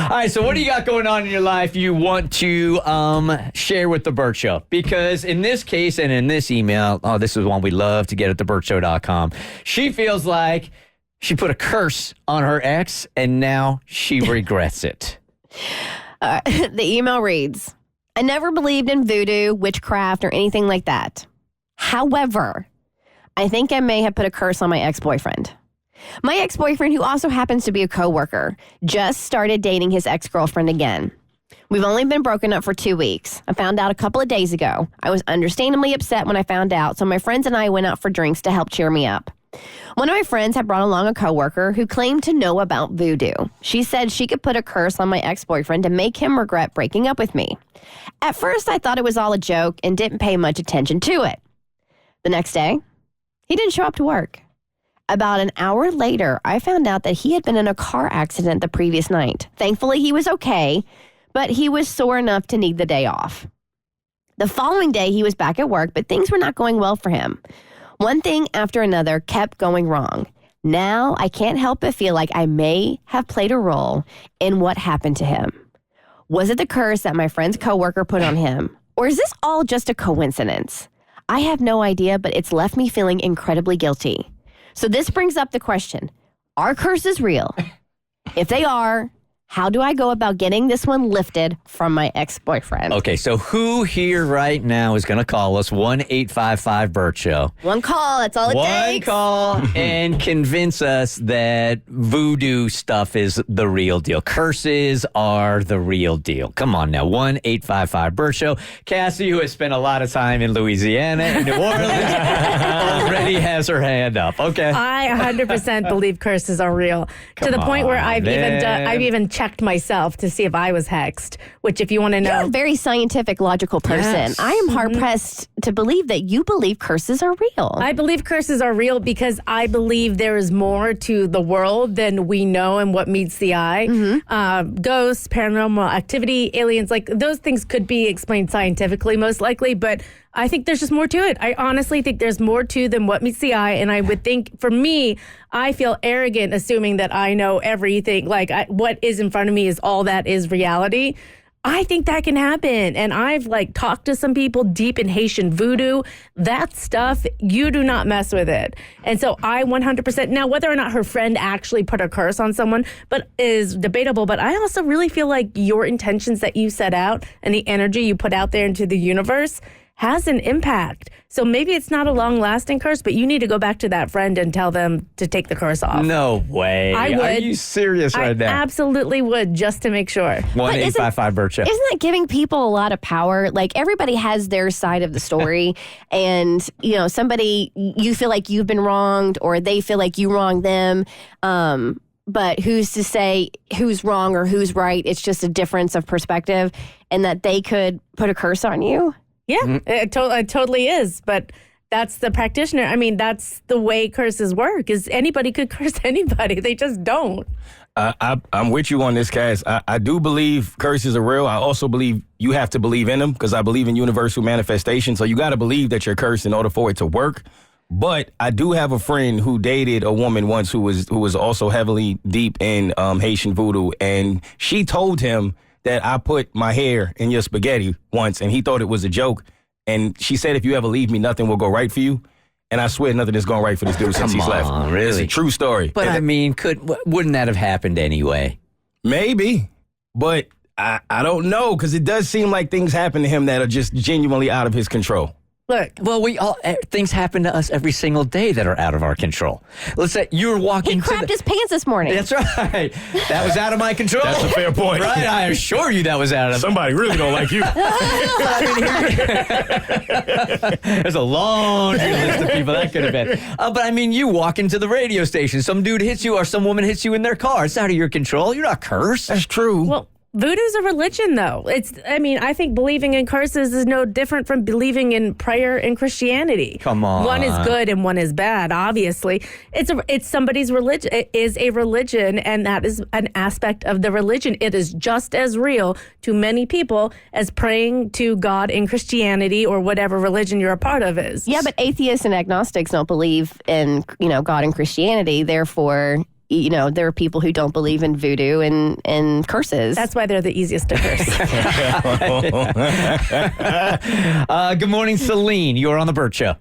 All right, so what do you got going on in your life you want to share with The Bert Show? Because in this case and in this email, this is one we love to get at thebertshow.com. She feels like she put a curse on her ex, and now she regrets it. The email reads, I never believed in voodoo, witchcraft, or anything like that. However, I think I may have put a curse on my ex-boyfriend. My ex-boyfriend, who also happens to be a coworker, just started dating his ex-girlfriend again. We've only been broken up for 2 weeks. I found out a couple of days ago. I was understandably upset when I found out, so my friends and I went out for drinks to help cheer me up. One of my friends had brought along a coworker who claimed to know about voodoo. She said she could put a curse on my ex-boyfriend to make him regret breaking up with me. At first, I thought it was all a joke and didn't pay much attention to it. The next day, he didn't show up to work. About an hour later, I found out that he had been in a car accident the previous night. Thankfully, he was okay, but he was sore enough to need the day off. The following day, he was back at work, but things were not going well for him. One thing after another kept going wrong. Now, I can't help but feel like I may have played a role in what happened to him. Was it the curse that my friend's coworker put on him? Or is this all just a coincidence? I have no idea, but it's left me feeling incredibly guilty. So this brings up the question, are curses real? If they are, how do I go about getting this one lifted from my ex-boyfriend? Okay, so who here right now is going to call us 1-855-BERT-SHOW? One call, that's all it takes. One call and convince us that voodoo stuff is the real deal. Curses are the real deal. Come on now, 1-855-BERT-SHOW. Cassie, who has spent a lot of time in Louisiana and New Orleans, already has her hand up. Okay. I 100% believe curses are real. To the point where I've even checked myself to see if I was hexed, which if you want to know. You're a very scientific, logical person. Yes. I am hard-pressed to believe that you believe curses are real. I believe curses are real because I believe there is more to the world than we know and what meets the eye. Ghosts, paranormal activity, aliens, like those things could be explained scientifically most likely, but I think there's just more to it. I honestly think there's more to than what meets the eye. And I would think, for me, I feel arrogant assuming that I know everything. Like what is in front of me is all that is reality. I think that can happen. And I've talked to some people deep in Haitian voodoo. That stuff, you do not mess with it. And so I 100%, now whether or not her friend actually put a curse on someone but is debatable. But I also really feel like your intentions that you set out and the energy you put out there into the universe has an impact. So maybe it's not a long-lasting curse, but you need to go back to that friend and tell them to take the curse off. No way. I would. Are you serious right now? I absolutely would, just to make sure. 1-855-BERT-SHOW. Isn't that giving people a lot of power? Like, everybody has their side of the story. And, somebody, you feel like you've been wronged or they feel like you wronged them. But who's to say who's wrong or who's right? It's just a difference of perspective, and that they could put a curse on you. Yeah, it totally is. But that's the practitioner. I mean, that's the way curses work, is anybody could curse anybody. They just don't. I'm with you on this, Cass. I do believe curses are real. I also believe you have to believe in them because I believe in universal manifestation. So you got to believe that you're cursed in order for it to work. But I do have a friend who dated a woman once who was also heavily deep in Haitian voodoo. And she told him that I put my hair in your spaghetti once, and he thought it was a joke. And she said, if you ever leave me, nothing will go right for you. And I swear nothing is going right for this dude since he's left. Really? It's a true story. But I mean, wouldn't that have happened anyway? Maybe. But I don't know, because it does seem like things happen to him that are just genuinely out of his control. Look, well, things happen to us every single day that are out of our control. Let's say you were walking. He crapped his pants this morning. That's right. That was out of my control. That's a fair point. Right? I assure you that was out of. Somebody really don't like you. There's a laundry list of people that could have been. But I mean, you walk into the radio station, some dude hits you or some woman hits you in their car. It's out of your control. You're not cursed. That's true. Well, voodoo's a religion, though. I think believing in curses is no different from believing in prayer in Christianity. Come on. One is good and one is bad, obviously. It's somebody's religion. It is a religion, and that is an aspect of the religion. It is just as real to many people as praying to God in Christianity or whatever religion you're a part of is. Yeah, but atheists and agnostics don't believe in, God and Christianity. Therefore, there are people who don't believe in voodoo and curses. That's why they're the easiest to curse. Good morning, Celine. You're on the Bert Show.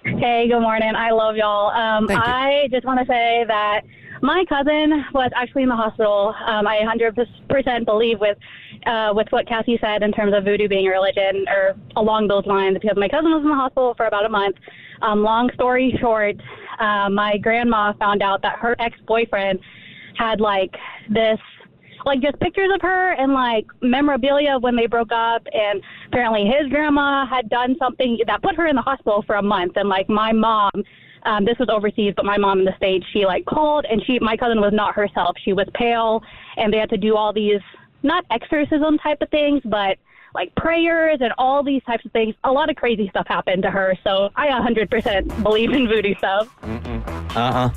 Hey, good morning. I love y'all. Thank you. I just want to say that my cousin was actually in the hospital. I 100% believe with what Cassie said in terms of voodoo being a religion or along those lines, because my cousin was in the hospital for about a month. Long story short, my grandma found out that her ex-boyfriend had just pictures of her and memorabilia when they broke up, and apparently his grandma had done something that put her in the hospital for a month. And my mom, this was overseas, but my mom in the States, she called, and my cousin was not herself. She was pale, and they had to do all these not exorcism type of things, but prayers and all these types of things. A lot of crazy stuff happened to her, so I 100% believe in voodoo stuff. But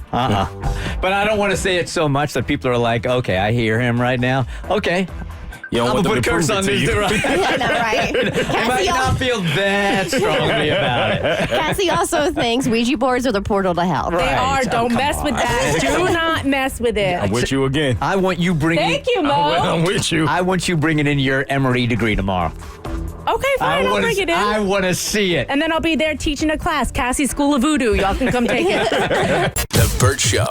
I don't want to say it so much that people are like, okay, I hear him right now. Okay. You don't I'm want going them to to put curse prove it on to this you. dude, right? I know, right? I might not feel that strongly about it. Cassie also thinks Ouija boards are the portal to hell. They are. Don't mess with that. Do not mess with it. I'm with you again. I want you bringing. Thank you, Mo. I'm with you. I want you bringing in your Emory degree tomorrow. Okay, fine. I'll bring it in. I want to see it. And then I'll be there teaching a class, Cassie School of Voodoo. Y'all can come take it. The Bert Show.